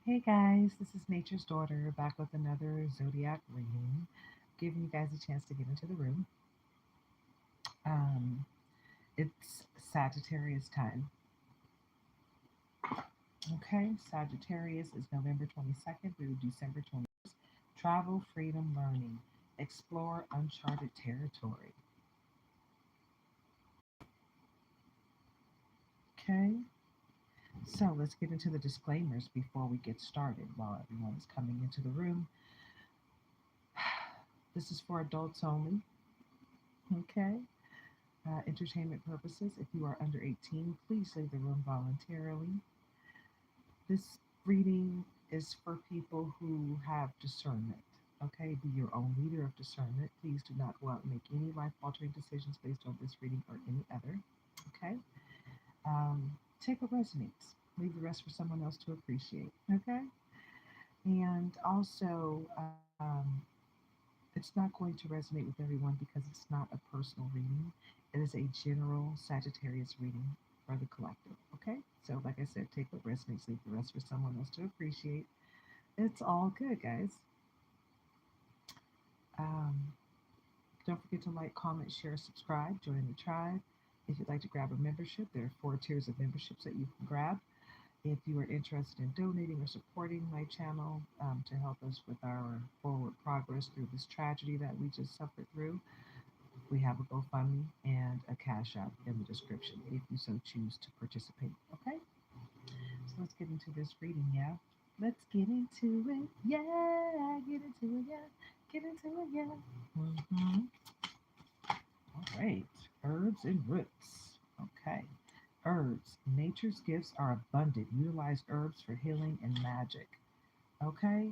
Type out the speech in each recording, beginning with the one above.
Hey guys, this is Nature's Daughter back with another zodiac reading, giving you guys a chance to get into the room. Um, it's Sagittarius time. Okay, Sagittarius is November 22nd through December 21st. Travel, freedom, learning, explore uncharted territory. Okay, so let's get into the disclaimers before we get started while everyone is coming into the room. This is for adults only. Okay. Entertainment purposes. If you are under 18, please leave the room voluntarily. This reading is for people who have discernment. Okay, be your own leader of discernment. Please do not go out and make any life altering decisions based on this reading or any other. Okay, take what resonates, leave the rest for someone else to appreciate. Okay, and also, it's not going to resonate with everyone because it's not a personal reading. It is a general Sagittarius reading for the collective. Okay? So, like I said, take what resonates, leave the rest for someone else to appreciate. It's all good, guys. Um, don't forget to like, comment, share, subscribe, join the tribe. If you'd like to grab a membership, there are 4 tiers of memberships that you can grab. If you are interested in donating or supporting my channel to help us with our forward progress through this tragedy that we just suffered through, we have a GoFundMe and a Cash App in the description if you so choose to participate. Okay? So let's get into this reading, yeah? Let's get into it, yeah. Get into it, yeah. Get into it, yeah. Mm-hmm. All right. Herbs and roots. Okay. Herbs. Nature's gifts are abundant. Utilize herbs for healing and magic. Okay.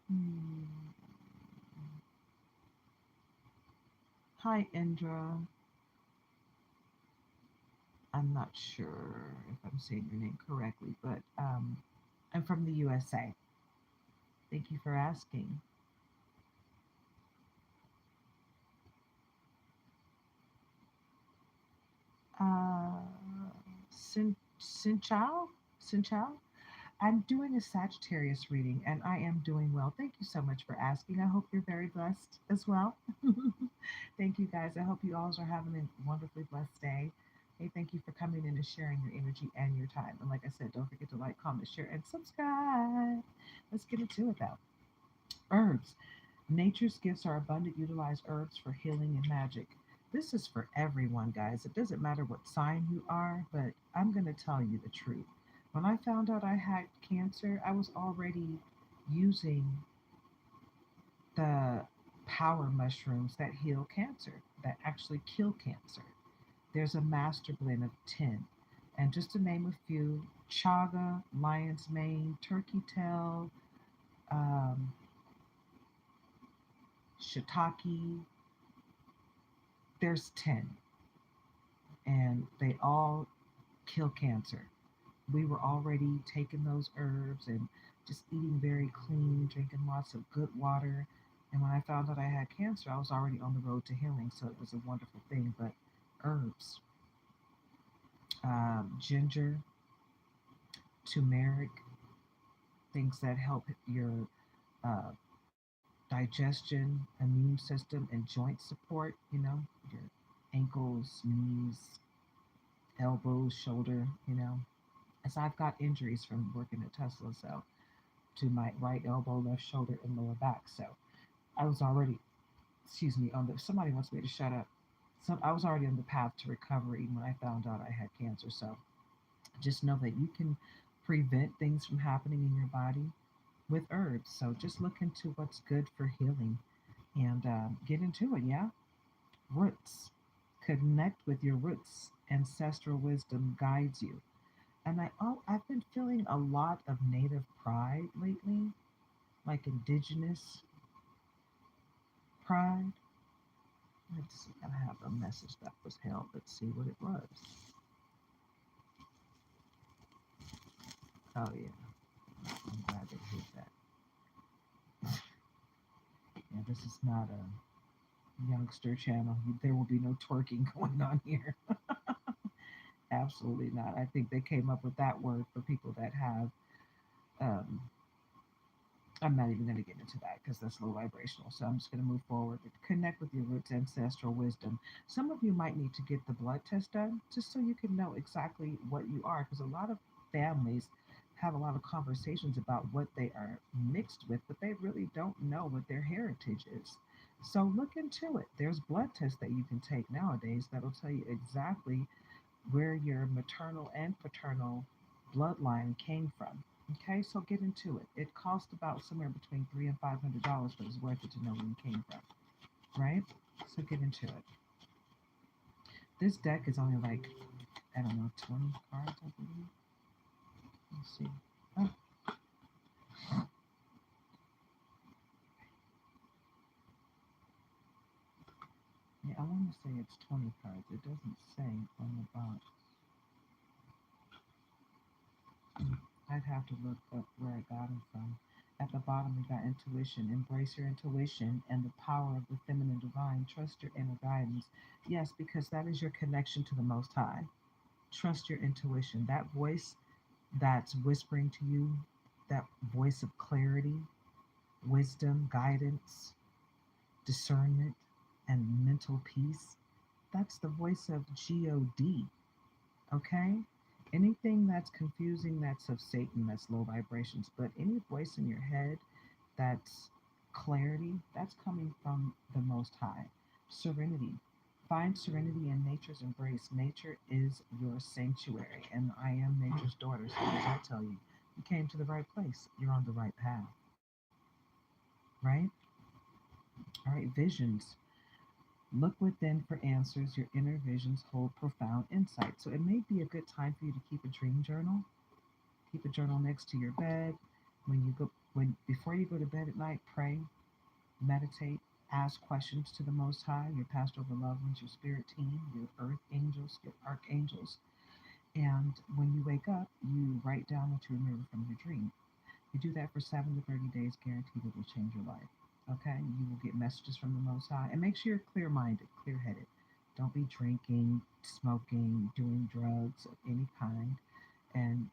Hmm. Hi, Indra. I'm not sure if I'm saying your name correctly, but I'm from the USA. Thank you for asking. Uh, Sinchao? Sinchao? I'm doing a Sagittarius reading and I am doing well. Thank you so much for asking. I hope you're very blessed as well. Thank you guys. I hope you all are having a wonderfully blessed day. Hey, thank you for coming in and sharing your energy and your time. And like I said, don't forget to like, comment, share, and subscribe. Let's get into it though. Herbs. Nature's gifts are abundant. Utilize herbs for healing and magic. This is for everyone, guys. It doesn't matter what sign you are, but I'm going to tell you the truth. When I found out I had cancer, I was already using the power mushrooms that heal cancer, that actually kill cancer. There's a master blend of 10. And just to name a few, chaga, lion's mane, turkey tail, um, shiitake, there's 10, and they all kill cancer. We were already taking those herbs and just eating very clean, drinking lots of good water. And when I found out I had cancer, I was already on the road to healing, so it was a wonderful thing. But herbs, ginger, turmeric, things that help your uh, digestion, immune system, and joint support, your ankles, knees, elbows, shoulder, as I've got injuries from working at Tesla, so to my right elbow, left shoulder, and lower back. So I was already, excuse me, on the. Somebody wants me to shut up. So I was already on the path to recovery when I found out I had cancer. So just know that you can prevent things from happening in your body with herbs. So just look into what's good for healing and get into it. Yeah, roots. Connect with your roots. Ancestral wisdom guides you. And I've been feeling a lot of native pride lately, like indigenous pride. Let's see, I have a message that was held. Let's see what it was. Oh yeah, I'm glad they did that. Yeah, this is not a. youngster channel. There will be no twerking going on here. Absolutely not. I think they came up with that word for people that have. Um, I'm not even going to get into that because that's low vibrational. So I'm just going to move forward. Connect with your roots, ancestral wisdom. Some of you might need to get the blood test done just so you can know exactly what you are. Because a lot of families have a lot of conversations about what they are mixed with, but they really don't know what their heritage is. So look into it. There's blood tests that you can take nowadays that'll tell you exactly where your maternal and paternal bloodline came from. Okay, so get into it. It costs about somewhere between $300 and $500, but it's worth it to know where you came from, right? So get into it. This deck is only like, I don't know, 20 cards, I believe. Let's see. Oh, yeah, I want to say it's 20 cards. It doesn't say on the box. I'd have to look up where I got them from. At the bottom, we got intuition. Embrace your intuition and the power of the feminine divine. Trust your inner guidance. Yes, because that is your connection to the Most High. Trust your intuition. That voice that's whispering to you, that voice of clarity, wisdom, guidance, discernment, and mental peace, that's the voice of God. Okay? Anything that's confusing, that's of Satan, that's low vibrations. But any voice in your head that's clarity, that's coming from the Most High. Serenity. Find serenity in nature's embrace. Nature is your sanctuary, and I am nature's daughter. So, what does that tell you? You came to the right place. You're on the right path, right? All right, visions. Look within for answers. Your inner visions hold profound insight. So, it may be a good time for you to keep a dream journal. Keep a journal next to your bed. When before you go to bed at night, pray, meditate, ask questions to the Most High, your pastoral loved ones, your spirit team, your earth angels, your archangels. And when you wake up, you write down what you remember from your dream. You do that for 7 to 30 days, guaranteed it will change your life. Okay? You will get messages from the Most High. And make sure you're clear minded, clear headed. Don't be drinking, smoking, doing drugs of any kind. And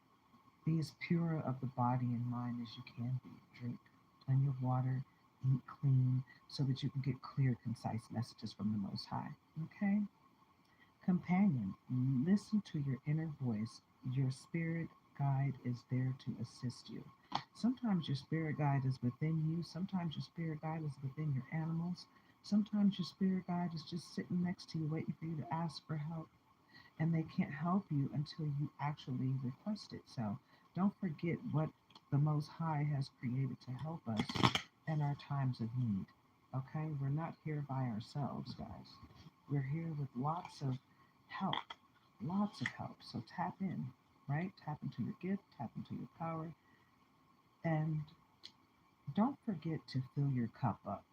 be as pure of the body and mind as you can be. Drink plenty of water, eat clean, so that you can get clear, concise messages from the Most High. Okay? Companion, listen to your inner voice. Your spirit guide is there to assist you. Sometimes your spirit guide is within you, sometimes your spirit guide is within your animals, sometimes your spirit guide is just sitting next to you, waiting for you to ask for help, and they can't help you until you actually request it. So don't forget what the Most High has created to help us in our times of need. Okay? We're not here by ourselves, guys. We're here with help, lots of help. So tap in, right? Tap into your gift, tap into your power, and don't forget to fill your cup up.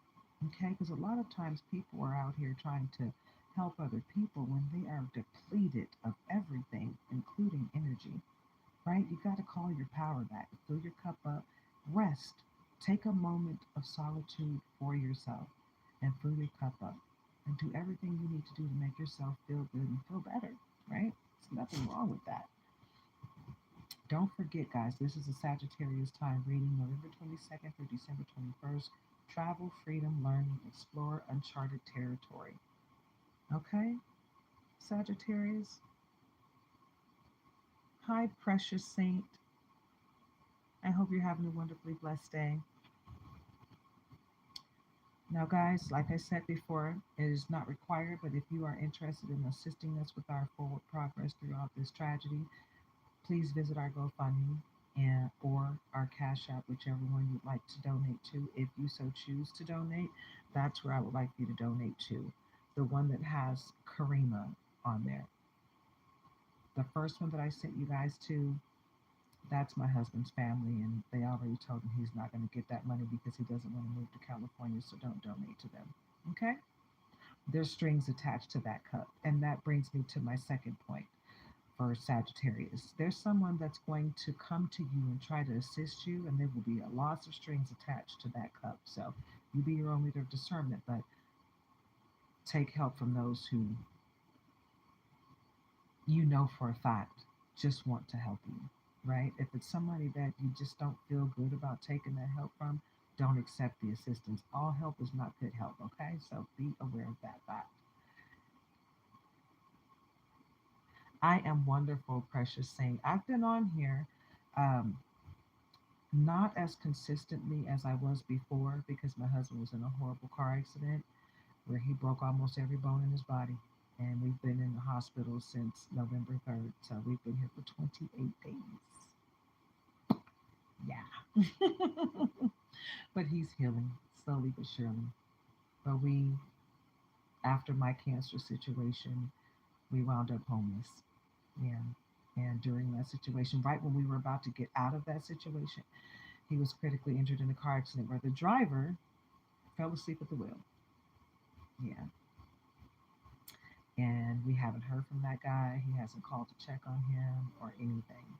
Okay? Because a lot of times people are out here trying to help other people when they are depleted of everything, including energy, right? You got to call your power back, fill your cup up, rest, take a moment of solitude for yourself, and fill your cup up. And do everything you need to do to make yourself feel good and feel better, right? There's nothing wrong with that. Don't forget, guys, this is a Sagittarius time reading, November 22nd through December 21st. Travel, freedom, learning, explore uncharted territory. Okay, Sagittarius? Hi, precious saint. I hope you're having a wonderfully blessed day. Now, guys, like I said before, it is not required, but if you are interested in assisting us with our forward progress throughout this tragedy, please visit our GoFundMe and or our Cash App, whichever one you'd like to donate to. If you so choose to donate, that's where I would like you to donate to. The one that has Karima on there. The first one that I sent you guys to, that's my husband's family, and they already told him he's not going to get that money because he doesn't want to move to California, so don't donate to them. Okay? There's strings attached to that cup. And that brings me to my second point for Sagittarius. There's someone that's going to come to you and try to assist you, and there will be lots of strings attached to that cup. So you be your own leader of discernment, but take help from those who you know for a fact just want to help you, right? If it's somebody that you just don't feel good about taking that help from, don't accept the assistance. All help is not good help, okay? So be aware of that fact. I am wonderful, precious saint. I've been on here um, not as consistently as I was before because my husband was in a horrible car accident where he broke almost every bone in his body. And we've been in the hospital since November 3rd. So we've been here for 28 days. Yeah. But he's healing slowly but surely. But after my cancer situation, we wound up homeless. Yeah. And during that situation, right when we were about to get out of that situation, he was critically injured in a car accident where the driver fell asleep at the wheel. Yeah. And we haven't heard from that guy. He hasn't called to check on him or anything.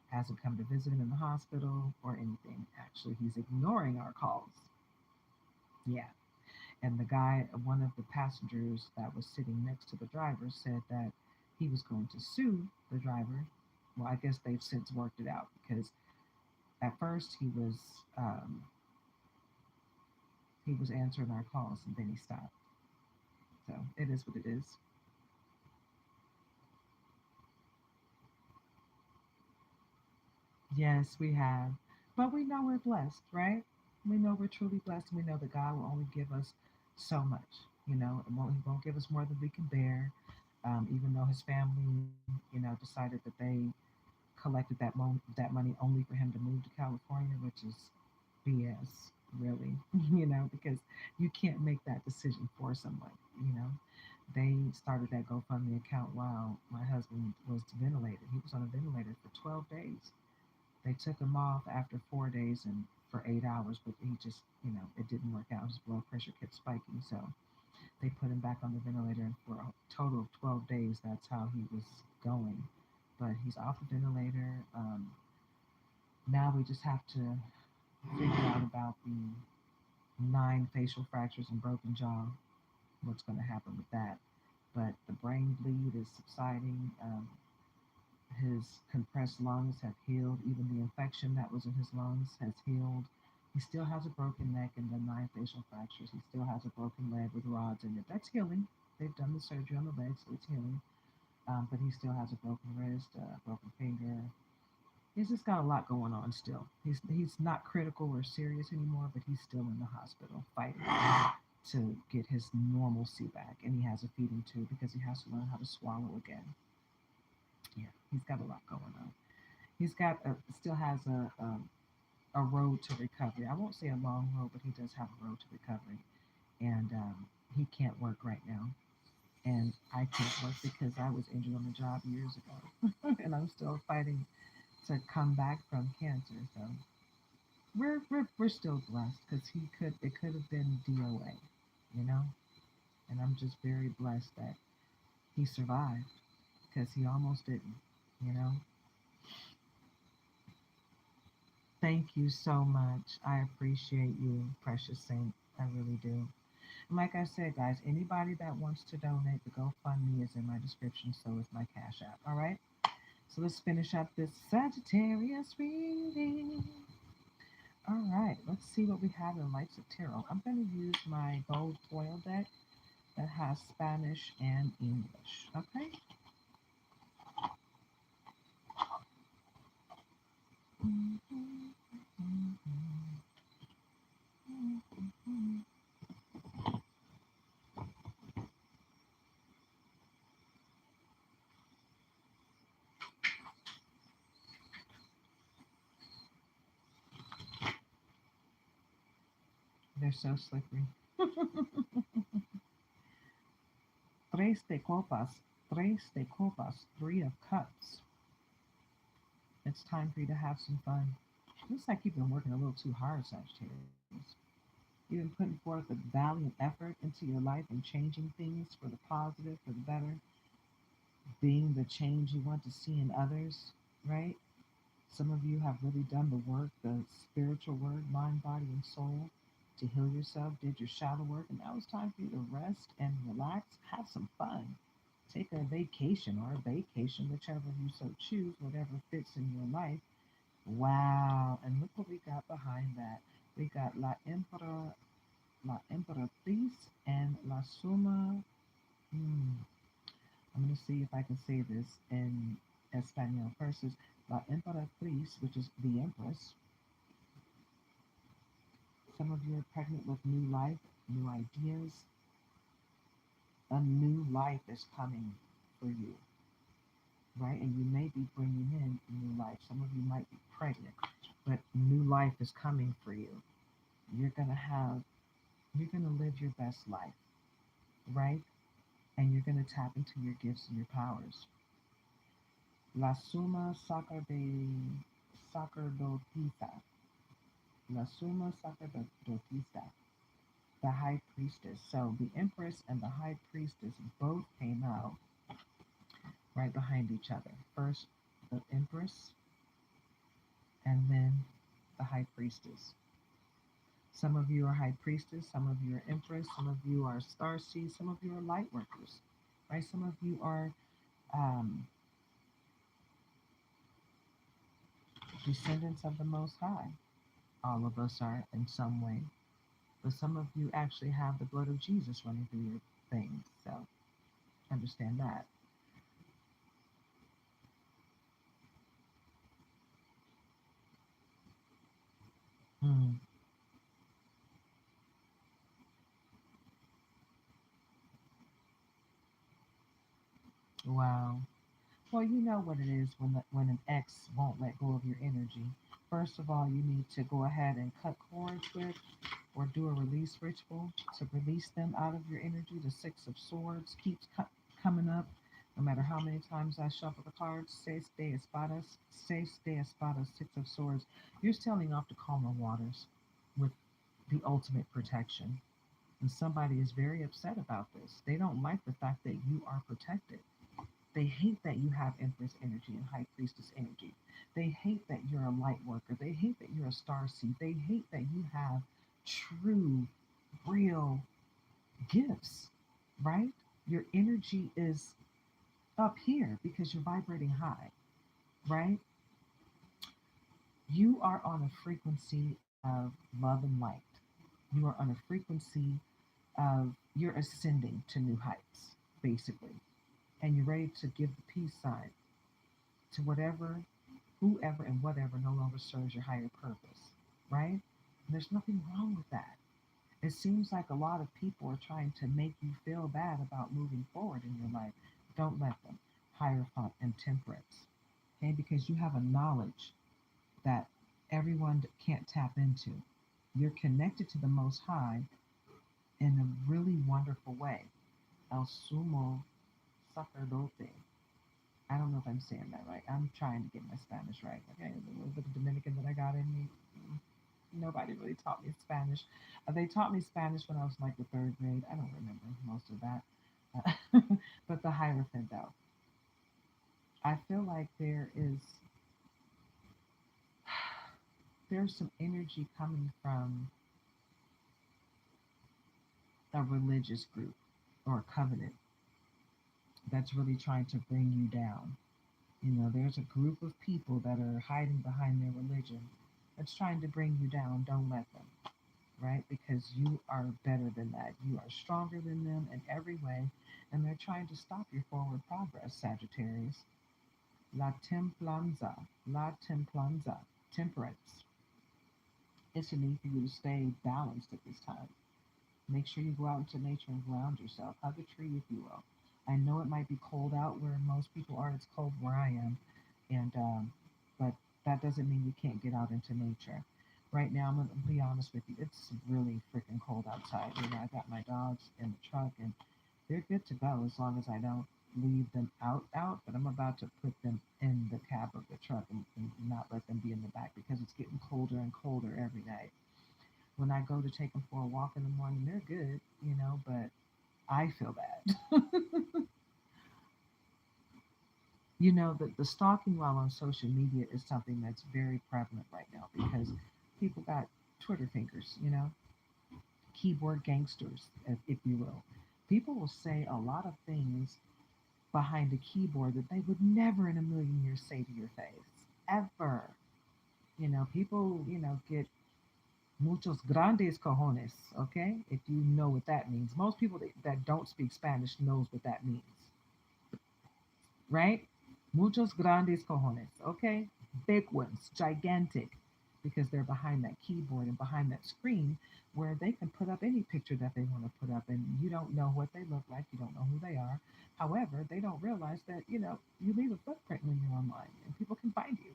Hasn't come to visit him in the hospital or anything. Actually, he's ignoring our calls. Yeah. And the guy, one of the passengers that was sitting next to the driver, said that he was going to sue the driver. Well, I guess they've since worked it out because at first he was answering our calls and then he stopped. So it is what it is. Yes, we have. But we know we're blessed, right? We know we're truly blessed and we know that God will only give us so much. He won't give us more than we can bear. Even though his family, decided that they collected that money only for him to move to California, which is BS, really, because you can't make that decision for someone, you know. They started that GoFundMe account while my husband was ventilated. He was on a ventilator for 12 days. They took him off after 4 days and for 8 hours, but he just, it didn't work out. His blood pressure kept spiking. So they put him back on the ventilator, and for a total of 12 days, that's how he was going. But he's off the ventilator. Now we just have to figure out about the 9 facial fractures and broken jaw, what's going to happen with that. But the brain bleed is subsiding. His compressed lungs have healed. Even the infection that was in his lungs has healed. He still has a broken neck and the 9 facial fractures. He still has a broken leg with rods in it. That's healing. They've done the surgery on the leg, so it's healing. But he still has a broken wrist, a broken finger. He's just got a lot going on still. He's not critical or serious anymore, but he's still in the hospital fighting to get his normalcy back. And he has a feeding tube because he has to learn how to swallow again. Yeah, he's got a lot going on. Still has a road to recovery. I won't say a long road, but he does have a road to recovery. And he can't work right now. And I can't work because I was injured on the job years ago, and I'm still fighting to come back from cancer. So we're still blessed because it could have been DOA, you know. And I'm just very blessed that he survived because he almost didn't, you know. Thank you so much. I appreciate you, precious saint. I really do. And like I said, guys, anybody that wants to donate, the GoFundMe is in my description, so is my Cash App. All right. So let's finish up this Sagittarius reading. All right, let's see what we have in Lights of Tarot. I'm going to use my gold foil deck that has Spanish and English. Okay. They're so slippery. Tres de copas, tres de copas, 3 of cups. It's time for you to have some fun. Looks like you've been working a little too hard, Sagittarius. You've been putting forth a valiant effort into your life and changing things for the positive, for the better, being the change you want to see in others, right? Some of you have really done the work, the spiritual work, mind, body, and soul. to heal yourself, did your shadow work, and now it's time for you to rest and relax, have some fun. Take a vacation or a vacation, whichever you so choose, whatever fits in your life. Wow. And look what we got behind that. We got La Emperatriz and La Suma. Hmm. I'm going to see if I can say this in Espanol. First is La Emperatriz, which is the Empress. Some of you are pregnant with new life, new ideas. A new life is coming for you, right? And you may be bringing in new life. Some of you might be pregnant, but new life is coming for you. You're going to have, you're going to live your best life, right? And you're going to tap into your gifts and your powers. La Suma Sacerdotisa. La Suma Sacerdotisa. The High Priestess. So the Empress and the High Priestess both came out right behind each other. First, the Empress, and then the High Priestess. Some of you are High Priestess, some of you are Empress, some of you are Star Seed, some of you are Light Workers, right? Some of you are um, descendants of the Most High. All of us are in some way, but some of you actually have the blood of Jesus running through your veins. So understand that. Mm, wow. Well, you know what it is when an ex won't let go of your energy. First of all, you need to go ahead and cut cords with or do a release ritual to release them out of your energy. The Six of Swords keeps coming up. No matter how many times I shuffle the cards, Seis de Espadas, Seis de Espadas, Six of Swords, you're sailing off to calmer waters with the ultimate protection. And somebody is very upset about this. They don't like the fact that you are protected. They hate that you have Empress energy and High Priestess energy. They hate that you're a light worker. They hate that you're a star seed. They hate that you have true, real gifts, right? Your energy is up here because you're vibrating high, right? You are on a frequency of love and light. You are on a frequency of you're ascending to new heights, basically. And you're ready to give the peace sign to whatever, whoever, and whatever no longer serves your higher purpose, right? And there's nothing wrong with that. It seems like a lot of people are trying to make you feel bad about moving forward in your life. Don't let them. Hierophant and temperance. Okay, because you have a knowledge that everyone can't tap into. You're connected to the Most High in a really wonderful way. El sumo sacerdote. I don't know if I'm saying that right. I'm trying to get my Spanish right. Okay, a little bit of Dominican that I got in me. Nobody really taught me Spanish. They taught me Spanish when I was like the third grade. I don't remember most of that. But the Hierophant, though, I feel like there's some energy coming from a religious group or a covenant that's really trying to bring you down. You know, there's a group of people that are hiding behind their religion that's trying to bring you down. Don't let them, right? Because you are better than that. You are stronger than them in every way, and they're trying to stop your forward progress, Sagittarius. La templanza, temperance. It's a need for you to stay balanced at this time. Make sure you go out into nature and ground yourself. Hug a tree if you will. I know it might be cold out where most people are. It's cold where I am, and but that doesn't mean you can't get out into nature. Right now, I'm gonna be honest with you. It's really freaking cold outside. You know, I got my dogs in the truck, and they're good to go as long as I don't leave them out. But I'm about to put them in the cab of the truck and not let them be in the back because it's getting colder and colder every night. When I go to take them for a walk in the morning, they're good, you know, but I feel bad. You know, the stalking while on social media is something that's very prevalent right now because people got Twitter fingers, you know. keyboard gangsters, if you will. People will say a lot of things behind a keyboard that they would never in a million years say to your face, ever. People, get muchos grandes cojones, okay? If you know what that means. Most people that don't speak Spanish knows what that means, right? Muchos grandes cojones, okay? Big ones, gigantic, because they're behind that keyboard and behind that screen where they can put up any picture that they want to put up, and you don't know what they look like, you don't know who they are. However, they don't realize that, you leave a footprint when you're online and people can find you.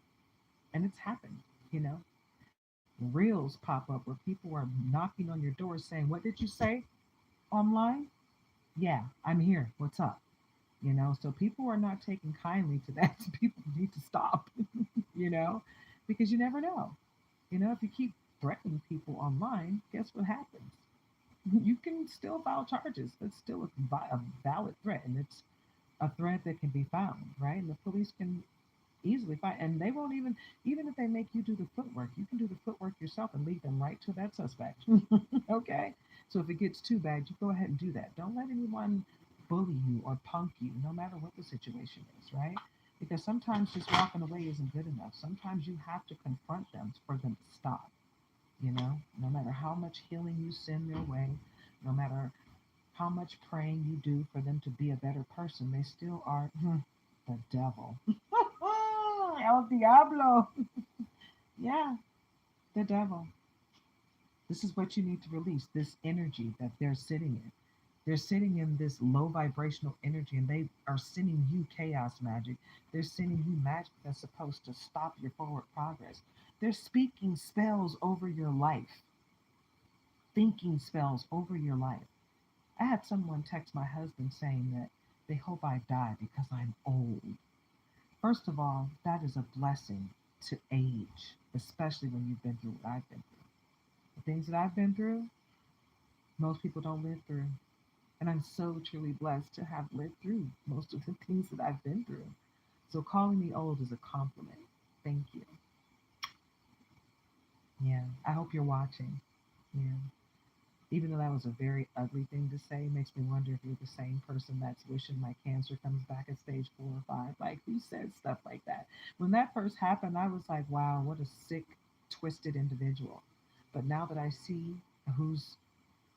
And it's happened, you know. Reels pop up where people are knocking on your door saying, "What did you say online? Yeah, I'm here. What's up?" So people are not taking kindly to that. People need to stop, you know, because you never know. If you keep threatening people online, guess what happens? You can still file charges. It's still a valid threat, and it's a threat that can be found, right? And the police can easily find, and they won't even if they make you do the footwork, you can do the footwork yourself and lead them right to that suspect. Okay? So if it gets too bad, you go ahead and do that. Don't let anyone bully you or punk you, no matter what the situation is, right? Because sometimes just walking away isn't good enough. Sometimes you have to confront them for them to stop. No matter how much healing you send their way, no matter how much praying you do for them to be a better person, they still are the devil. El Diablo. Yeah, the devil. This is what you need to release, this energy that they're sitting in. They're sitting in this low vibrational energy and they are sending you chaos magic. They're sending you magic that's supposed to stop your forward progress. They're speaking spells over your life, thinking spells over your life. I had someone text my husband saying that they hope I die because I'm old. First of all, that is a blessing to age, especially when you've been through what I've been through. The things that I've been through, most people don't live through. And I'm so truly blessed to have lived through most of the things that I've been through. So calling me old is a compliment. Thank you. Yeah. I hope you're watching. Yeah. Even though that was a very ugly thing to say, makes me wonder if you're the same person that's wishing my cancer comes back at stage 4 or 5. Like, who says stuff like that? When that first happened, I was like, wow, what a sick, twisted individual. But now that I see who's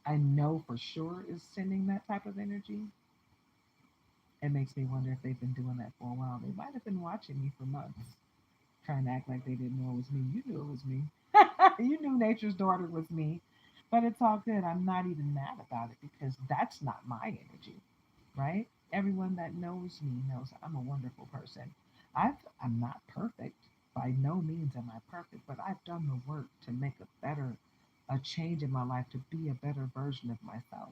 I know for sure is sending that type of energy, it makes me wonder if they've been doing that for a while. They might have been watching me for months, trying to act like they didn't know it was me. You knew it was me. You knew nature's daughter was me. But it's all good. I'm not even mad about it because that's not my energy, right? Everyone that knows me knows I'm a wonderful person. I'm not perfect. By no means am I perfect, but I've done the work to make a change in my life to be a better version of myself,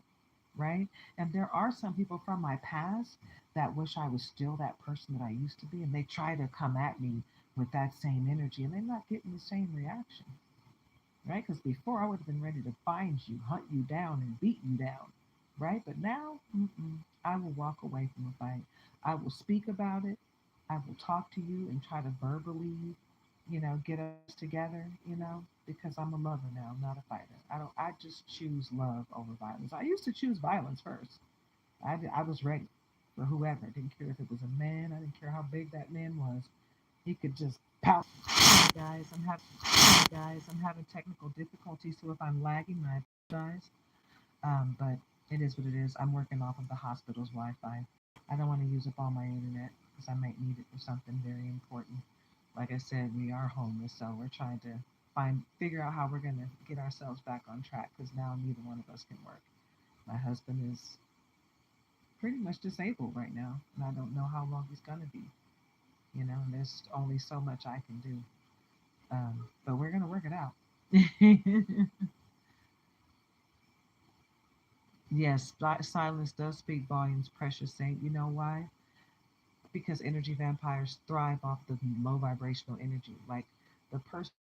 right? And there are some people from my past that wish I was still that person that I used to be, and they try to come at me with that same energy, and they're not getting the same reaction, right? Because before I would have been ready to find you, hunt you down, and beat you down, right? But now, I will walk away from a fight. I will speak about it. I will talk to you and try to verbally, get us together, because I'm a lover now, not a fighter. I don't. I just choose love over violence. I used to choose violence first. I was ready for whoever. I didn't care if it was a man. I didn't care how big that man was. He could just pout. Guys, I'm having technical difficulties, so if I'm lagging, I apologize. But it is what it is. I'm working off of the hospital's Wi-Fi. I don't want to use up all my internet because I might need it for something very important. Like I said, we are homeless, so we're trying to figure out how we're going to get ourselves back on track because now neither one of us can work. My husband is pretty much disabled right now, and I don't know how long he's going to be. And there's only so much I can do. But we're going to work it out. Yes, silence does speak volumes, precious saint. You know why? Because energy vampires thrive off the low vibrational energy. Like the person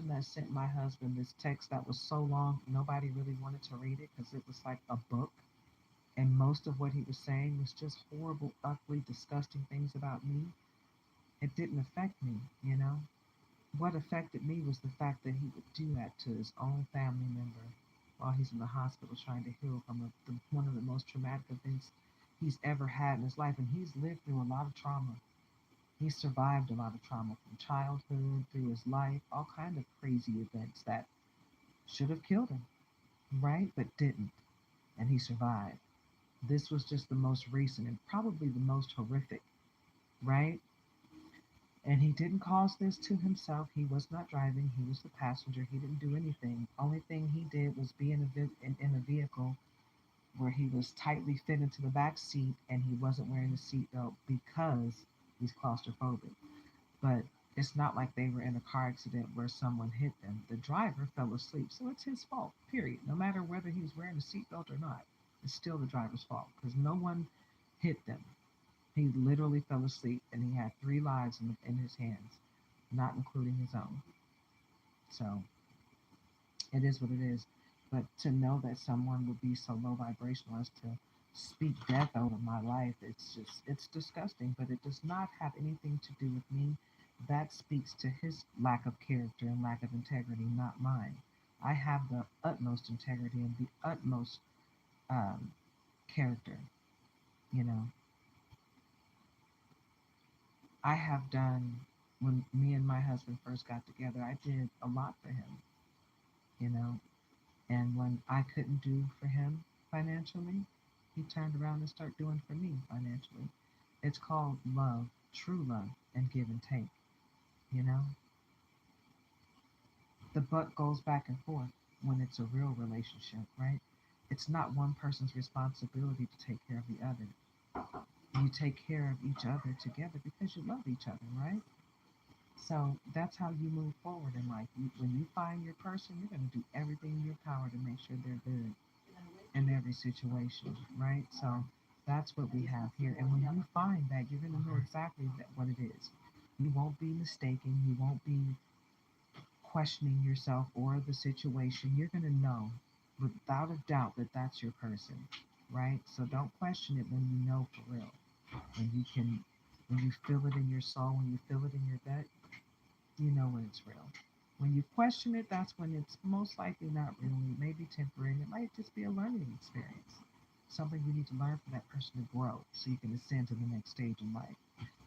that sent my husband this text that was so long, nobody really wanted to read it because it was like a book. And most of what he was saying was just horrible, ugly, disgusting things about me. It didn't affect me. What affected me was the fact that he would do that to his own family member while he's in the hospital trying to heal from one of the most traumatic events he's ever had in his life. And he's lived through a lot of trauma. He's survived a lot of trauma from childhood through his life, all kind of crazy events that should have killed him, right? But didn't. And he survived. This was just the most recent and probably the most horrific, right? And he didn't cause this to himself. He was not driving. He was the passenger. He didn't do anything. Only thing he did was be in a vehicle where he was tightly fit into the back seat and he wasn't wearing a seatbelt because he's claustrophobic. But it's not like they were in a car accident where someone hit them. The driver fell asleep. So it's his fault, period. No matter whether he was wearing a seatbelt or not, it's still the driver's fault because no one hit them. He literally fell asleep and he had three lives in his hands, not including his own. So it is what it is. But to know that someone would be so low vibrational as to speak death over my life, it's disgusting. But it does not have anything to do with me. That speaks to his lack of character and lack of integrity, not mine. I have the utmost integrity and the utmost um, character. You know, I have done, when me and my husband first got together, I did a lot for him, you know, and when I couldn't do for him financially, he turned around and started doing for me financially. It's called love, true love, and give and take, you know. The buck goes back and forth when it's a real relationship, right? It's not one person's responsibility to take care of the other. You take care of each other together because you love each other, right? So that's how you move forward in life. When you find your person, you're going to do everything in your power to make sure they're good in every situation, right? So that's what we have here. And when you find that, you're going to know exactly what it is. You won't be mistaken. You won't be questioning yourself or the situation. You're going to know without a doubt that that's your person, right? So don't question it when you know for real. When you can, when you feel it in your soul, when you feel it in your gut, you know when it's real. When you question it, that's when it's most likely not real. It may be temporary. It might just be a learning experience. Something you need to learn for that person to grow so you can ascend to the next stage in life.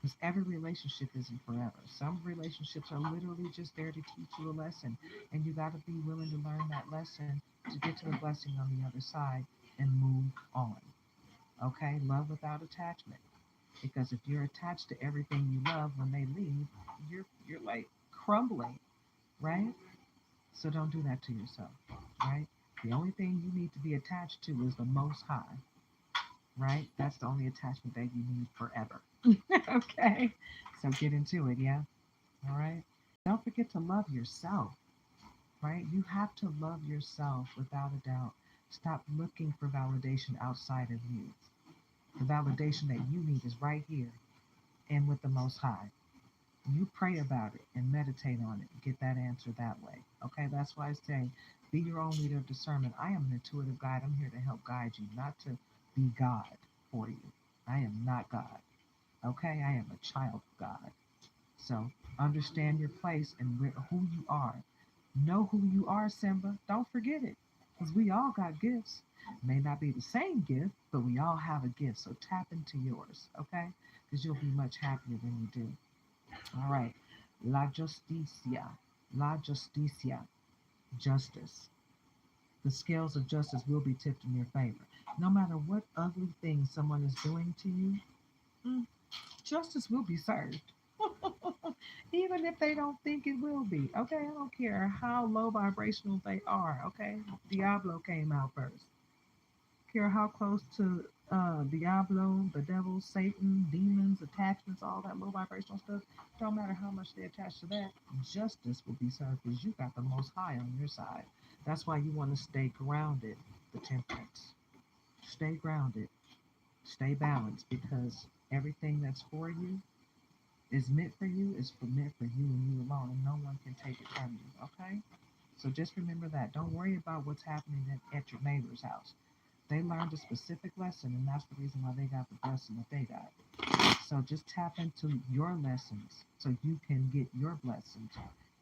Because every relationship isn't forever. Some relationships are literally just there to teach you a lesson. And you got to be willing to learn that lesson to get to the blessing on the other side and move on. Okay? Love without attachment. Because if you're attached to everything you love, when they leave, you're like crumbling, right? So don't do that to yourself, right? The only thing you need to be attached to is the Most High, right? That's the only attachment that you need forever. Okay? So get into it, yeah? All right? Don't forget to love yourself, right? You have to love yourself without a doubt. Stop looking for validation outside of you. The validation that you need is right here and with the Most High. You pray about it and meditate on it. Get that answer that way. Okay, that's why I say be your own leader of discernment. I am an intuitive guide. I'm here to help guide you, not to be God for you. I am not God. Okay, I am a child of God. So understand your place and who you are. Know who you are, Simba. Don't forget it. Because we all got gifts. May not be the same gift, but we all have a gift. So tap into yours, okay? Because you'll be much happier when you do. All right. La justicia. La justicia. Justice. The scales of justice will be tipped in your favor. No matter what ugly thing someone is doing to you, justice will be served. Even if they don't think it will be. Okay, I don't care how low vibrational they are. Okay, Diablo came out first. Care how close to Diablo, the devil, Satan, demons, attachments, all that low vibrational stuff. Don't matter how much they attach to that, justice will be served because you got the Most High on your side. That's why you want to stay grounded, the temperance. Stay grounded, stay balanced because everything that's for you is meant for you, is meant for you and you alone, and no one can take it from you, okay? So just remember that. Don't worry about what's happening at your neighbor's house. They learned a specific lesson, and that's the reason why they got the blessing that they got. So just tap into your lessons so you can get your blessings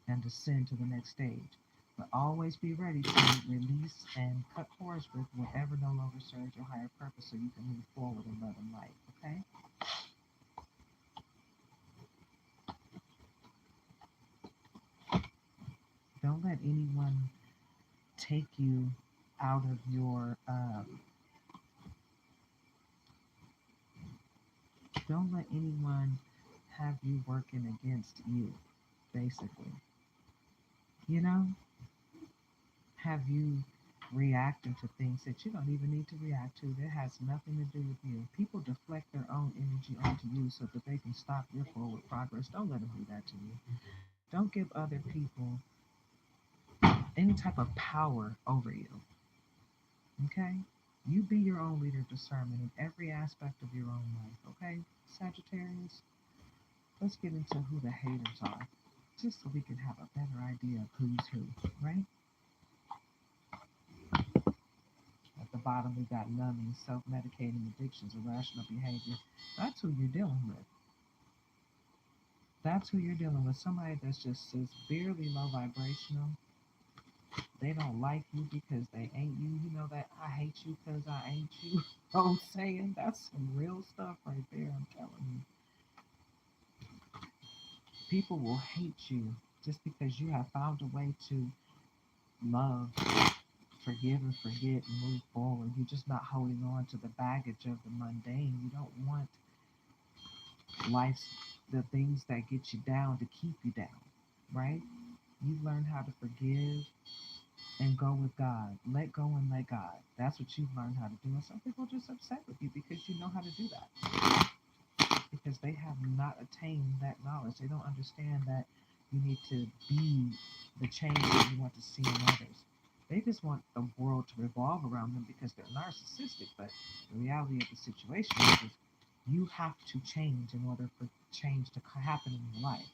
and ascend to the next stage. But always be ready to release and cut cords with whatever no longer serves your higher purpose so you can move forward in love and light, okay? Don't let anyone take you out of your, don't let anyone have you working against you, basically. You know, have you reacting to things that you don't even need to react to that has nothing to do with you. People deflect their own energy onto you so that they can stop your forward progress. Don't let them do that to you. Don't give other people any type of power over you. Okay? You be your own leader of discernment in every aspect of your own life. Okay, Sagittarius? Let's get into who the haters are, just so we can have a better idea of who's who, right? At the bottom, we got numbing, self-medicating addictions, irrational behavior. That's who you're dealing with. That's who you're dealing with. Somebody that's just severely low vibrational. They don't like you because they ain't you. You know that I hate you because I ain't you. You know what I'm saying? That's some real stuff right there, I'm telling you. People will hate you just because you have found a way to love, forgive and forget and move forward. You're just not holding on to the baggage of the mundane. You don't want life's the things that get you down to keep you down, right? You've learned how to forgive and go with God. Let go and let God. That's what you've learned how to do. And some people are just upset with you because you know how to do that. Because they have not attained that knowledge. They don't understand that you need to be the change that you want to see in others. They just want the world to revolve around them because they're narcissistic. But the reality of the situation is you have to change in order for change to happen in your life.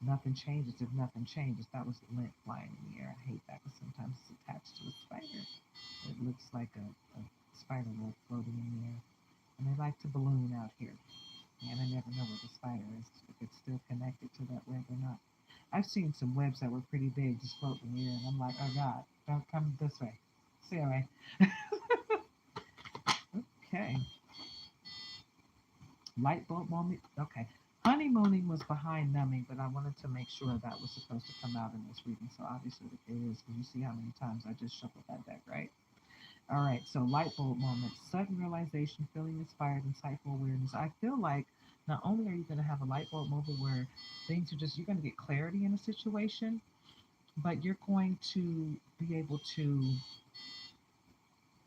Nothing changes if nothing changes. That was the lint flying in the air. I hate that because sometimes it's attached to a spider. It looks like a spider web floating in the air. And they like to balloon out here. And I never know where the spider is, if it's still connected to that web or not. I've seen some webs that were pretty big just floating in the air, and I'm like, oh God, don't come this way. Stay away. Okay. Light bulb moment. Okay. Honeymooning was behind numbing, but I wanted to make sure that was supposed to come out in this reading. So obviously it is, because you see how many times I just shuffled that deck, right? All right, so light bulb moment, sudden realization, feeling inspired, insightful awareness. I feel like not only are you going to have a light bulb moment where things are just, you're going to get clarity in a situation, but you're going to be able to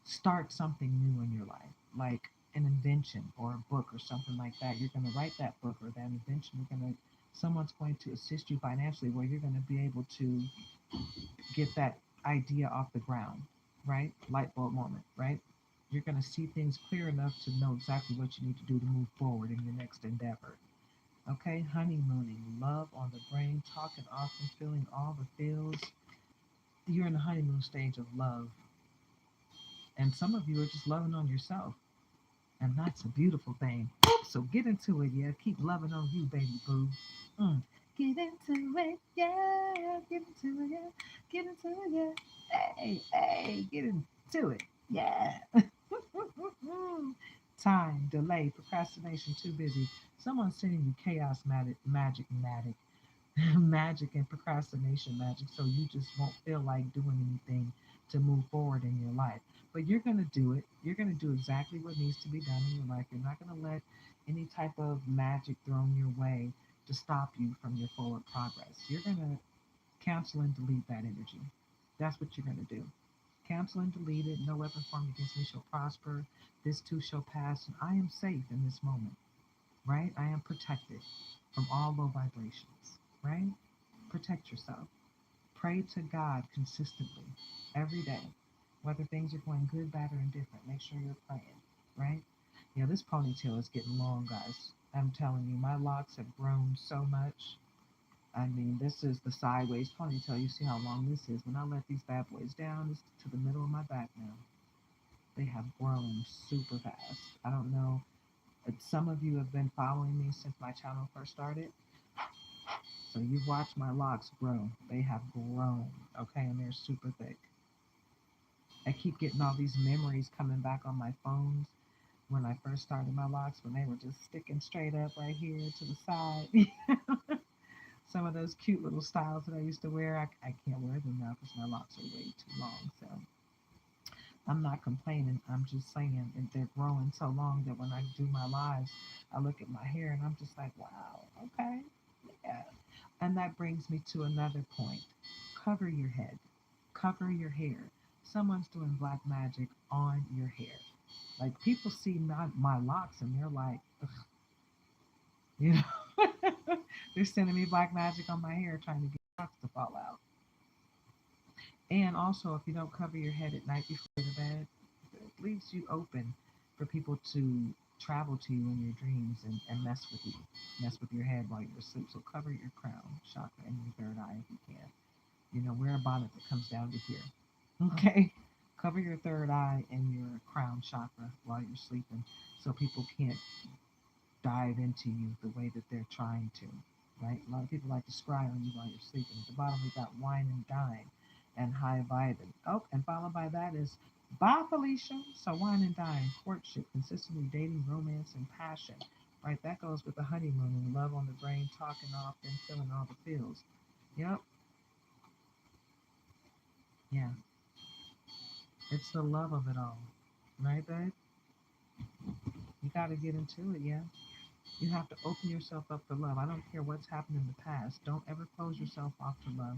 start something new in your life, like an invention or a book or something like that. You're going to write that book or that invention. Someone's going to assist you financially where you're going to be able to get that idea off the ground, right? Light bulb moment, right? You're going to see things clear enough to know exactly what you need to do to move forward in your next endeavor. Okay, honeymooning, love on the brain, talking often, feeling all the feels. You're in the honeymoon stage of love, and some of you are just loving on yourself, and that's a beautiful thing. So get into it, yeah. Keep loving on you, baby boo. Mm. Get into it, yeah. Get into it, yeah. Get into it, yeah. Hey, hey, get into it, yeah. Time, delay, procrastination, too busy. Someone's sending you chaos magic, magic and procrastination magic, so you just won't feel like doing anything to move forward in your life. But you're going to do it. You're going to do exactly what needs to be done in your life. You're not going to let any type of magic thrown your way to stop you from your forward progress. You're going to cancel and delete that energy. That's what you're going to do. Cancel and delete it. No weapon formed against me shall prosper. This too shall pass. And I am safe in this moment, right? I am protected from all low vibrations, right? Protect yourself. Pray to God consistently every day, whether things are going good, bad, or indifferent. Make sure you're praying, right? Yeah, this ponytail is getting long, guys. I'm telling you, my locks have grown so much. I mean, this is the sideways ponytail. You see how long this is. When I let these bad boys down, it's to the middle of my back now. They have grown super fast. I don't know. Some of you have been following me since my channel first started. So you watch my locks grow. They have grown, okay, and they're super thick. I keep getting all these memories coming back on my phones when I first started my locks, when they were just sticking straight up right here to the side. Some of those cute little styles that I used to wear, I can't wear them now because my locks are way too long. So I'm not complaining. I'm just saying that they're growing so long that when I do my lives, I look at my hair and I'm just like, wow, okay, yeah. And that brings me to another point. Cover your head, cover your hair. Someone's doing black magic on your hair. Like people see my locks and they're like, ugh, you know, they're sending me black magic on my hair trying to get locks to fall out. And also, if you don't cover your head at night before the bed, it leaves you open for people to travel to you in your dreams and mess with your head while you're asleep. So cover your crown chakra and your third eye if you can. You know, wear a bonnet that comes down to here. Okay? Cover your third eye and your crown chakra while you're sleeping so people can't dive into you the way that they're trying to. Right? A lot of people like to scry on you while you're sleeping. At the bottom, we got wine and dine and high vibing. Oh, and followed by that is bye, Felicia. So wine and dine, courtship, consistently dating, romance, and passion. Right? That goes with the honeymoon and love on the brain, talking off and feeling all the feels. Yep. Yeah. It's the love of it all. Right, babe? You got to get into it, yeah. You have to open yourself up for love. I don't care what's happened in the past. Don't ever close yourself off to love.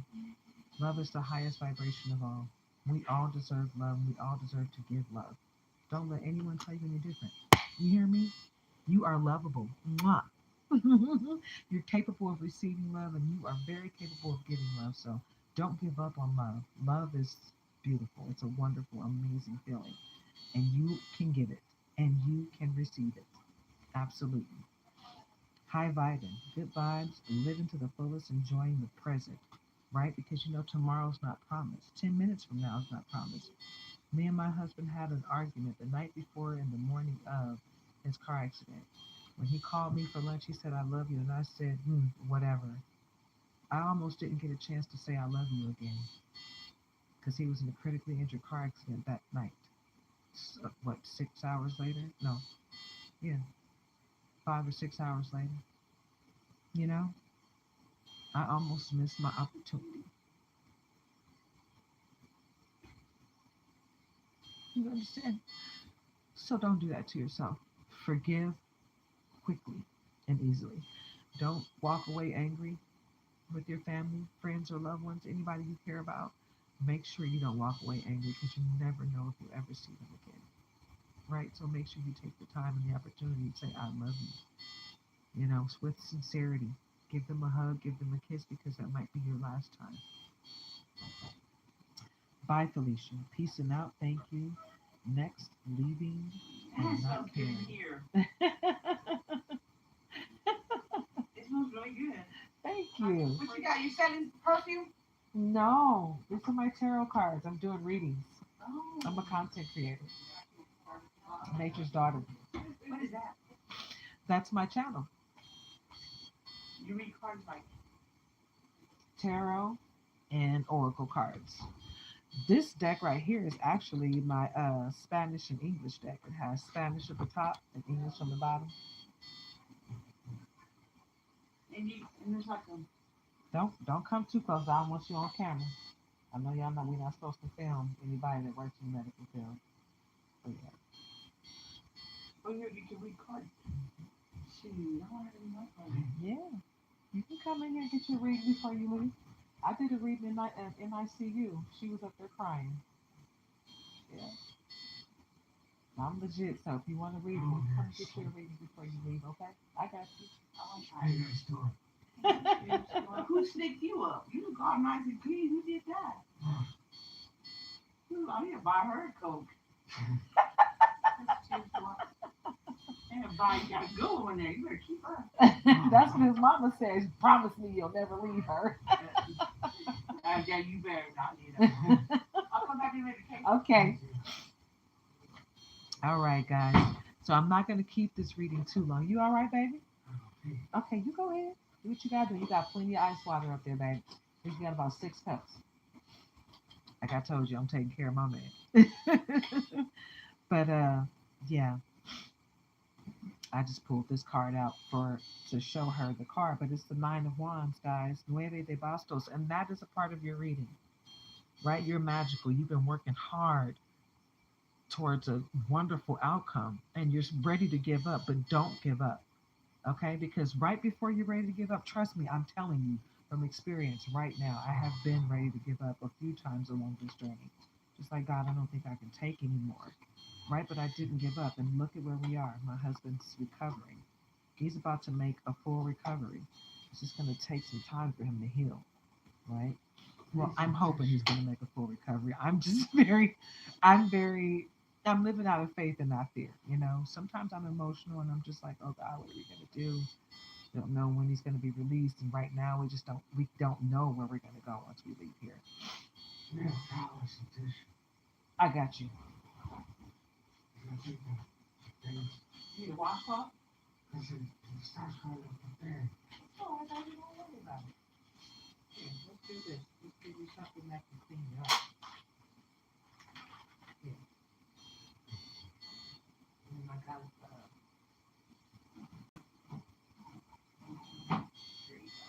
Love is the highest vibration of all. We all deserve love. We all deserve to give love. Don't let anyone tell you any different. You hear me? You are lovable. Mwah. You're capable of receiving love and you are very capable of giving love. So don't give up on love. Love is beautiful. It's a wonderful, amazing feeling. And you can give it and you can receive it. Absolutely. High vibing, good vibes, living to the fullest, enjoying the present, right? Because you know tomorrow's not promised. 10 minutes from now is not promised. Me and my husband had an argument the night before and the morning of his car accident. When he called me for lunch, he said, I love you. And I said, whatever. I almost didn't get a chance to say I love you again because he was in a critically injured car accident that night. So, what, 6 hours later? No, yeah, 5 or 6 hours later. You know, I almost missed my opportunity. You understand? So don't do that to yourself. Forgive quickly and easily. Don't walk away angry with your family, friends, or loved ones, anybody you care about. Make sure you don't walk away angry because you never know if you'll ever see them again. Right? So make sure you take the time and the opportunity to say, I love you. You know, with sincerity. Give them a hug, give them a kiss because that might be your last time. Bye, Felicia. Peacing out. Thank you. Next, leaving and not caring. Here. It smells really good. Thank you. What you got? You selling perfume? No, these are my tarot cards. I'm doing readings. Oh. I'm a content creator. Nature's daughter. What is that? That's my channel. You read cards like tarot and oracle cards. This deck right here is actually my Spanish and English deck. It has Spanish at the top and English on the bottom. And there's like a don't come too close. I don't want you on camera. I know y'all know we're not supposed to film anybody that works in the medical field. But yeah. Oh, here you can read cards. Shoot, I want to read my cards. Yeah. You can come in here and get your reading before you leave. I did a reading in NICU. She was up there crying. Yeah. I'm legit, so if you want to read, come get your reading before you leave, okay? I got you. Who slicked you up? You look all nice and clean. Who did that? You out here buy her a Coke. And buy you got a good one there. You better keep her. That's what his mama says. Promise me you'll never leave her. Yeah, you better not leave her. I'll come back and make a cake. Okay. All right, guys. So I'm not going to keep this reading too long. You all right, baby? Okay, you go ahead. Do what you gotta do. You got plenty of ice water up there, babe. I think you got about 6 cups. Like I told you, I'm taking care of my man. But yeah, I just pulled this card out for to show her the card, but it's the Nine of Wands, guys. Nueve de Bastos, and that is a part of your reading, right? You're magical. You've been working hard towards a wonderful outcome, and you're ready to give up, but don't give up, okay? Because right before you're ready to give up, trust me, I'm telling you from experience right now, I have been ready to give up a few times along this journey. Just like, God, I don't think I can take anymore, right? But I didn't give up, and look at where we are. My husband's recovering. He's about to make a full recovery. It's just going to take some time for him to heal, right? Well, I'm hoping he's going to make a full recovery. I'm just I'm very, I'm living out of faith and not fear. You know, sometimes I'm emotional and I'm just like, oh God, what are we going to do? Don't know when he's going to be released, and right now we don't know where we're going to go once we leave here. I got you. You need a washcloth? Oh, I thought you don't worry about it. Yeah, let's do this. Let's give you something that can clean you up. Yeah. And I got there you go.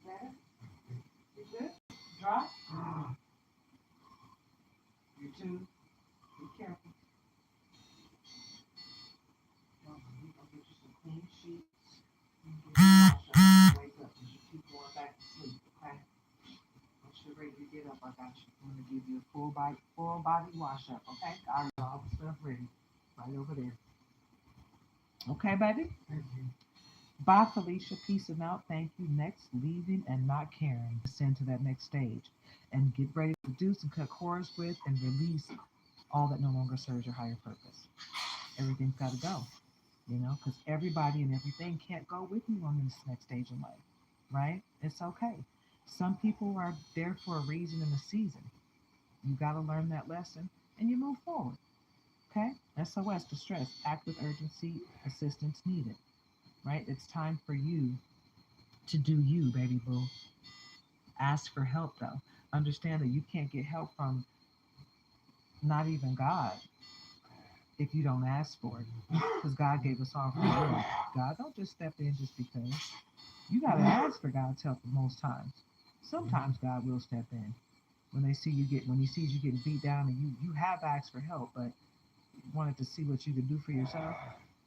Better? You good? Dry? You too. Be careful. No, we gonna get you some clean sheets. You can get you wash up and wake up because you keep going back to sleep, okay? Once you're ready to get up, I got you. I'm gonna give you a full body wash up, okay? I got all the stuff ready. Right over there. Okay, baby? Bye, Felicia. Peace and out. Thank you. Next, leaving and not caring. Ascend to that next stage and get ready to produce and cut cords with and release all that no longer serves your higher purpose. Everything's got to go, you know, because everybody and everything can't go with you on this next stage in life, right? It's okay. Some people are there for a reason and a season. You got to learn that lesson and you move forward, okay? SOS, distress, act with urgency, assistance needed, right? It's time for you to do you, baby boo. Ask for help though. Understand that you can't get help from not even God if you don't ask for it. Because God gave us all free will. God don't just step in just because. You gotta ask for God's help most times. Sometimes God will step in when he sees you getting beat down and you have asked for help, but wanted to see what you could do for yourself,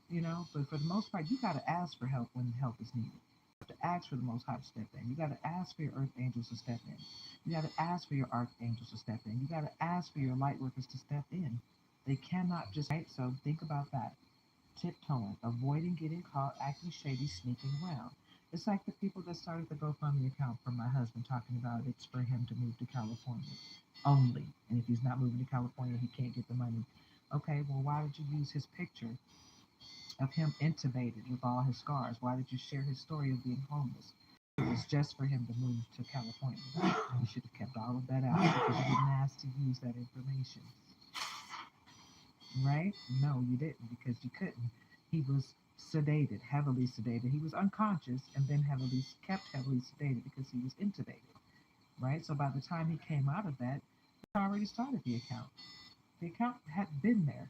you know. But for the most part, you gotta ask for help when help is needed. You have to ask for the Most High to step in. You gotta ask for your earth angels to step in. You gotta ask for your archangels to step in. You gotta ask for your light workers to step in. They cannot just right. So think about that. Tiptoeing, avoiding getting caught, acting shady, sneaking around. It's like the people that started the GoFundMe account for my husband talking about it's for him to move to California only. And if he's not moving to California, he can't get the money. Okay, well, why did you use his picture of him intubated with all his scars? Why did you share his story of being homeless? It was just for him to move to California. You should have kept all of that out because you didn't ask to use that information. Right? No, you didn't because you couldn't. He was sedated, heavily sedated. He was unconscious and then kept heavily sedated because he was intubated. Right? So by the time he came out of that, he already started the account. The account had been there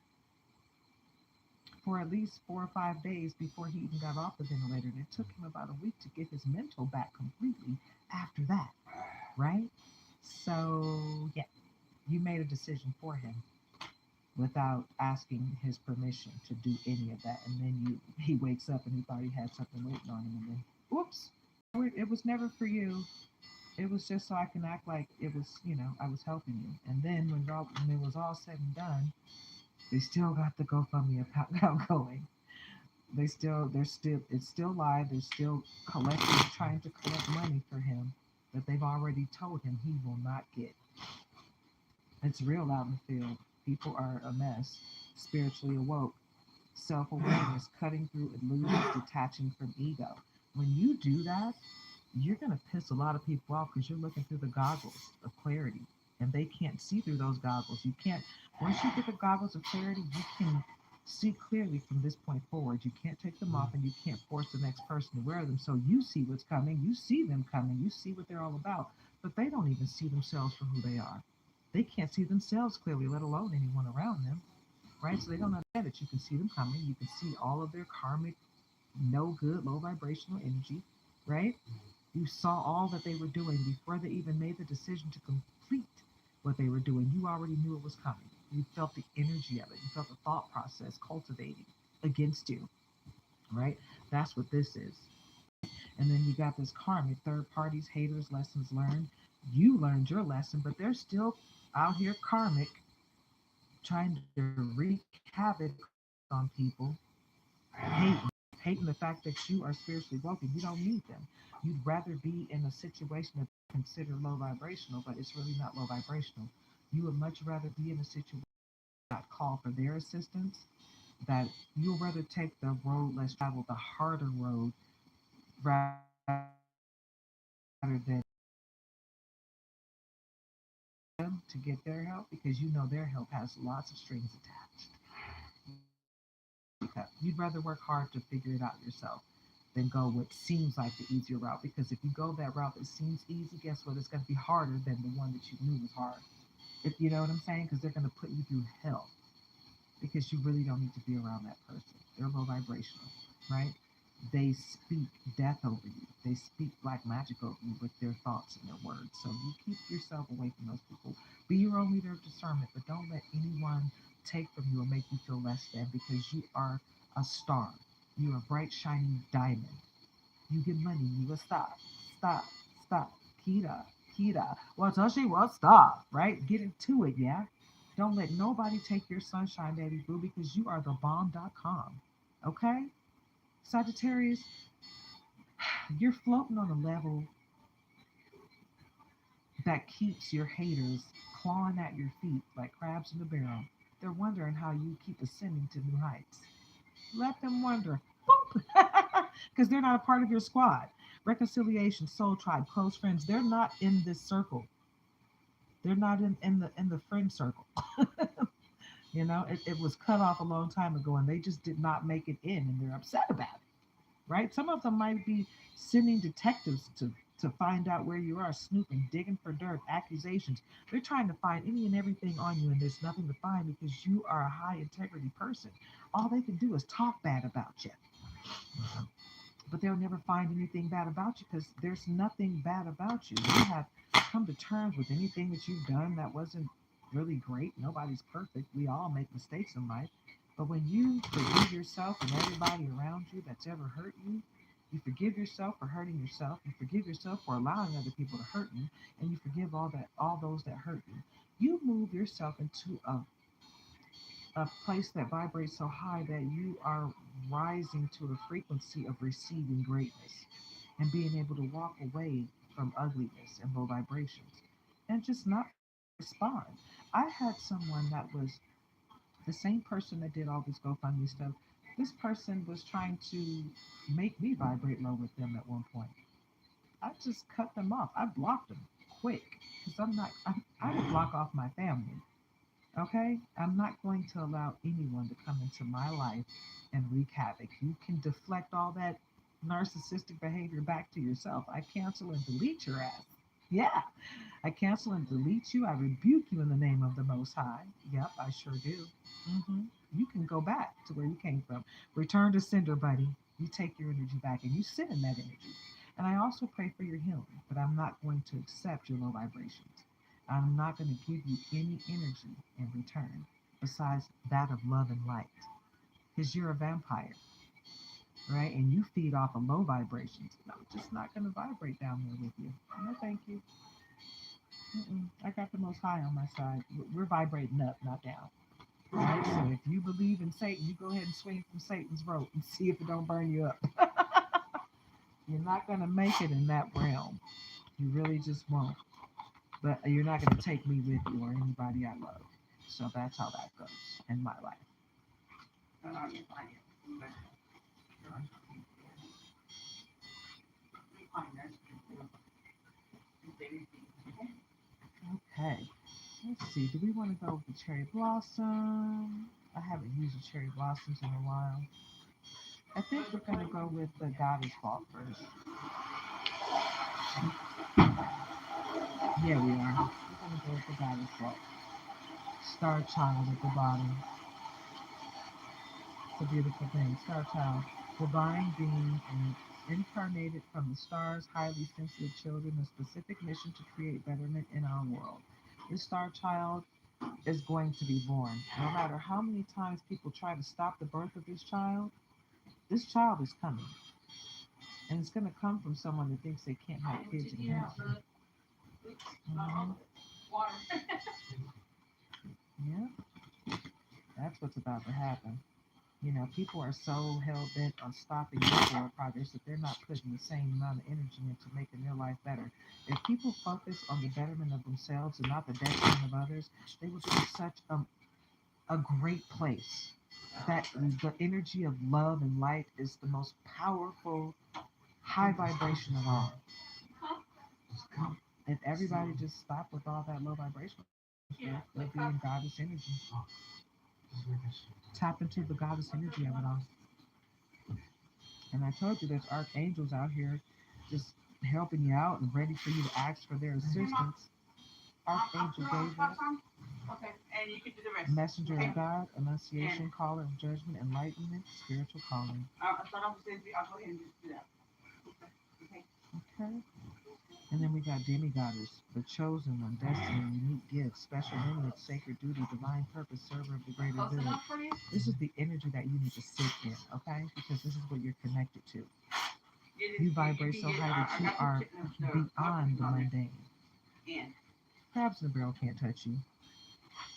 for at least 4 or 5 days before he even got off the ventilator. And it took him about a week to get his mental back completely after that. Right? So, yeah, you made a decision for him without asking his permission to do any of that. And then he wakes up and he thought he had something waiting on him. And then, whoops, it was never for you. It was just so I can act like it was, I was helping you. And then when it was all said and done, they still got the GoFundMe account going. It's still live. They're still trying to collect money for him that they've already told him he will not get. It's real out in the field. People are a mess, spiritually awoke, self-awareness, cutting through illusions, detaching from ego. When you do that, you're going to piss a lot of people off because you're looking through the goggles of clarity. and they can't see through those goggles. You can't, once you get the goggles of clarity, you can see clearly from this point forward. You can't take them off and you can't force the next person to wear them. So you see what's coming, you see them coming, you see what they're all about, but they don't even see themselves for who they are. They can't see themselves clearly, let alone anyone around them, right? So they don't understand that you can see them coming, you can see all of their karmic, no good, low vibrational energy, right? You saw all that they were doing before they even made the decision to complete what they were doing. You already knew it was coming. You felt the energy of it. You felt the thought process cultivating against you, right? That's what this is. And then you got this karmic, third parties, haters, lessons learned. You learned your lesson, but they're still out here karmic, trying to wreak havoc on people, hating, hating the fact that you are spiritually broken. You don't need them. You'd rather be in a situation that they consider low vibrational, but it's really not low vibrational. You would much rather be in a situation that call for their assistance, that you'll rather take the road less traveled, the harder road, rather than them to get their help because you know their help has lots of strings attached. You'd rather work hard to figure it out yourself than go what seems like the easier route. Because if you go that route that seems easy, guess what? It's going to be harder than the one that you knew was hard. If you know what I'm saying? Because they're going to put you through hell because you really don't need to be around that person. They're low vibrational, right? They speak death over you. They speak black magic over you with their thoughts and their words. So you keep yourself away from those people. Be your own leader of discernment, but don't let anyone take from you or make you feel less than because you are a star. You're a bright, shining diamond. You get money, you a star. Stop, stop. Kita, Kita. Watashi wa stop, right? Get into it, yeah? Don't let nobody take your sunshine, baby boo, because you are the bomb.com. Okay? Sagittarius, you're floating on a level that keeps your haters clawing at your feet like crabs in a barrel. They're wondering how you keep ascending to new heights. Let them wonder. Because they're not a part of your squad. Reconciliation, soul tribe, close friends, they're not in this circle. They're not in the friend circle. It was cut off a long time ago and they just did not make it in and they're upset about it. Right? Some of them might be sending detectives to find out where you are, snooping, digging for dirt, accusations. They're trying to find any and everything on you, and there's nothing to find because you are a high integrity person. All they can do is talk bad about you, but they'll never find anything bad about you because there's nothing bad about you. You have come to terms with anything that you've done that wasn't really great. Nobody's perfect. We all make mistakes in life. But when you forgive yourself and everybody around you that's ever hurt you, you forgive yourself for hurting yourself. You forgive yourself for allowing other people to hurt you, and you forgive all those that hurt you. You move yourself into a place that vibrates so high that you are rising to a frequency of receiving greatness and being able to walk away from ugliness and low vibrations and just not respond. I had someone that was the same person that did all this GoFundMe stuff. This person was trying to make me vibrate low with them at one point. I just cut them off. I blocked them quick because I would block off my family. Okay? I'm not going to allow anyone to come into my life and wreak havoc. You can deflect all that narcissistic behavior back to yourself. I cancel and delete your ass. Yeah. I cancel and delete you. I rebuke you in the name of the Most High. Yep, I sure do. hmm You can go back to where you came from. Return to sender, buddy. You take your energy back and you sit in that energy. And I also pray for your healing, but I'm not going to accept your low vibrations. I'm not going to give you any energy in return besides that of love and light. Because you're a vampire, right? And you feed off of low vibrations. And I'm just not going to vibrate down there with you. No, thank you. I got the Most High on my side. We're vibrating up, not down. All right. So if you believe in Satan, you go ahead and swing from Satan's rope and see if it don't burn you up. You're not gonna make it in that realm. You really just won't. But you're not gonna take me with you or anybody I love. So that's how that goes in my life. Okay. Let's see. Do we want to go with the cherry blossom? I haven't used the cherry blossoms in a while. I think we're going to go with the goddess vault first. Yeah, we are. We're going to go with the goddess vault. Star child at the bottom. It's a beautiful thing. Star child, divine being and incarnated from the stars, highly sensitive children, a specific mission to create betterment in our world. This star child is going to be born. No matter how many times people try to stop the birth of this child is coming. And it's going to come from someone that thinks they can't have kids anymore. Mm-hmm. Yeah, that's what's about to happen. You know, people are so hell bent on stopping nuclear progress that they're not putting the same amount of energy into making their life better. If people focus on the betterment of themselves and not the detriment of others, they would be such a great place. That the energy of love and light is the most powerful high vibration of all. If everybody just stopped with all that low vibration stuff, they'll be in goddess energy. Tap into the goddess energy of it all. And I told you there's archangels out here just helping you out and ready for you to ask for their assistance. Archangel Gabriel, messenger of God, annunciation, caller of judgment, enlightenment, spiritual calling. Okay. And then we got demigoddess, the chosen one, destiny, unique gifts, special lineage, sacred duty, divine purpose, server of the greater good. This is the energy that you need to sit in, okay? Because this is what you're connected to. You vibrate so high that you are beyond the mundane. Crabs in the barrel can't touch you.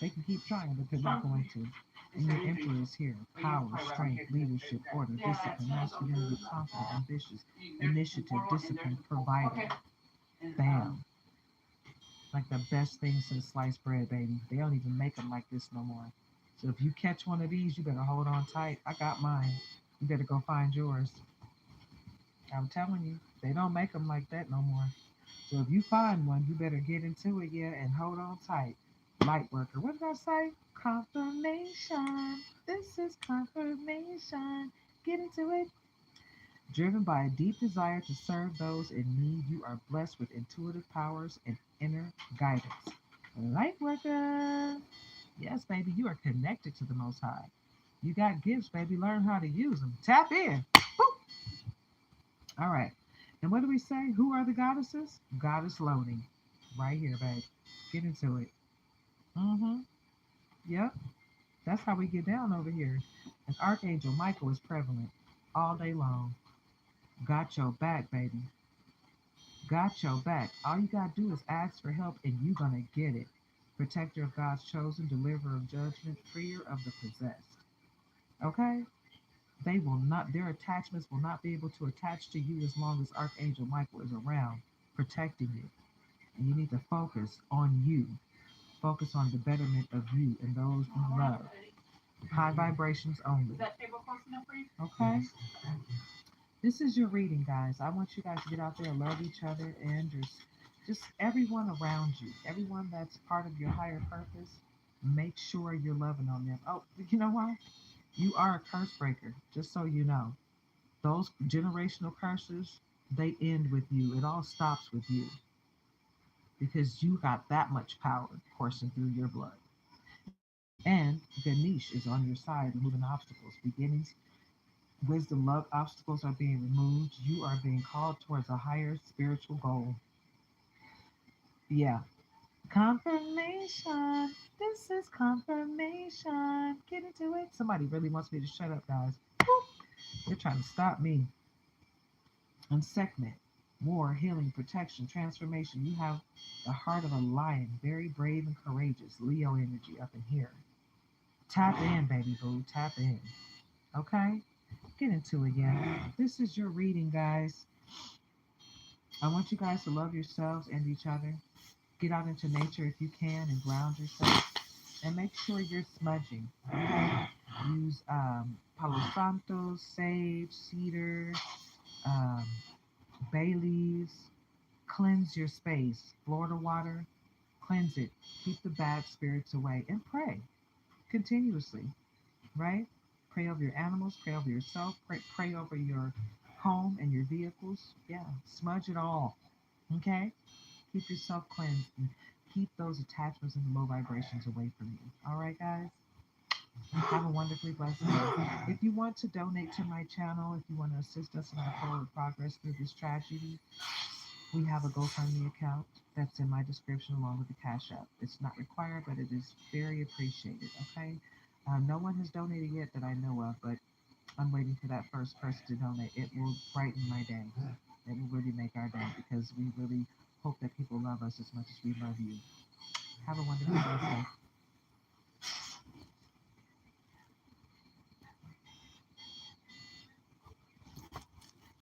They can keep trying, but they're not going to. And your emperor is here. Power, strength, leadership, order, discipline, masculinity, confident, ambitious, initiative, discipline, provider. Bam. Like the best thing since sliced bread, baby. They don't even make them like this no more. So if you catch one of these, you better hold on tight. I got mine. You better go find yours. I'm telling you, they don't make them like that no more. So if you find one, you better get into it, yeah, and hold on tight. Light worker. What did I say? Confirmation. This is confirmation. Get into it. Driven by a deep desire to serve those in need, you are blessed with intuitive powers and inner guidance. Light worker. Yes, baby, you are connected to the Most High. You got gifts, baby. Learn how to use them. Tap in. Boop. All right. And what do we say? Who are the goddesses? Goddess loading. Right here, babe. Get into it. Mm-hmm. Yep. That's how we get down over here. And Archangel Michael is prevalent all day long. Got your back, baby. Got your back. All you gotta do is ask for help and you gonna get it. Protector of God's chosen, deliverer of judgment, freer of the possessed. Okay? They will not, their attachments will not be able to attach to you as long as Archangel Michael is around protecting you. And you need to focus on you. Focus on the betterment of you and those you love. High vibrations only. Okay? This is your reading, guys. I want you guys to get out there and love each other and just everyone around you, everyone that's part of your higher purpose. Make sure you're loving on them. Oh, you know what? You are a curse breaker, just so you know. Those generational curses, they end with you. It all stops with you because you got that much power coursing through your blood. And Ganesh is on your side, removing obstacles, beginnings, wisdom, love, obstacles are being removed. You are being called towards a higher spiritual goal. Yeah. Confirmation. This is confirmation. Get into it. Somebody really wants me to shut up, guys. Woo. They're trying to stop me. And segment. War, healing, protection, transformation. You have the heart of a lion, very brave and courageous. Leo energy up in here. Tap in, baby boo. Tap in. Okay? Get into it, yeah. This is your reading, guys. I want you guys to love yourselves and each other. Get out into nature if you can and ground yourself. And make sure you're smudging. Okay? Use Palo Santo, sage, cedar, bay leaves. Cleanse your space. Florida water. Cleanse it. Keep the bad spirits away and pray continuously, right? Pray over your animals, pray over yourself, pray over your home and your vehicles. Yeah, smudge it all. Okay? Keep yourself cleansed and keep those attachments and low vibrations away from you. All right, guys? Have a wonderfully blessed day. If you want to donate to my channel, if you want to assist us in our forward progress through this tragedy, we have a GoFundMe account that's in my description along with the Cash App. It's not required, but it is very appreciated. Okay. No one has donated yet that I know of, but I'm waiting for that first person to donate. It will brighten my day. It will really make our day because we really hope that people love us as much as we love you. Have a wonderful day.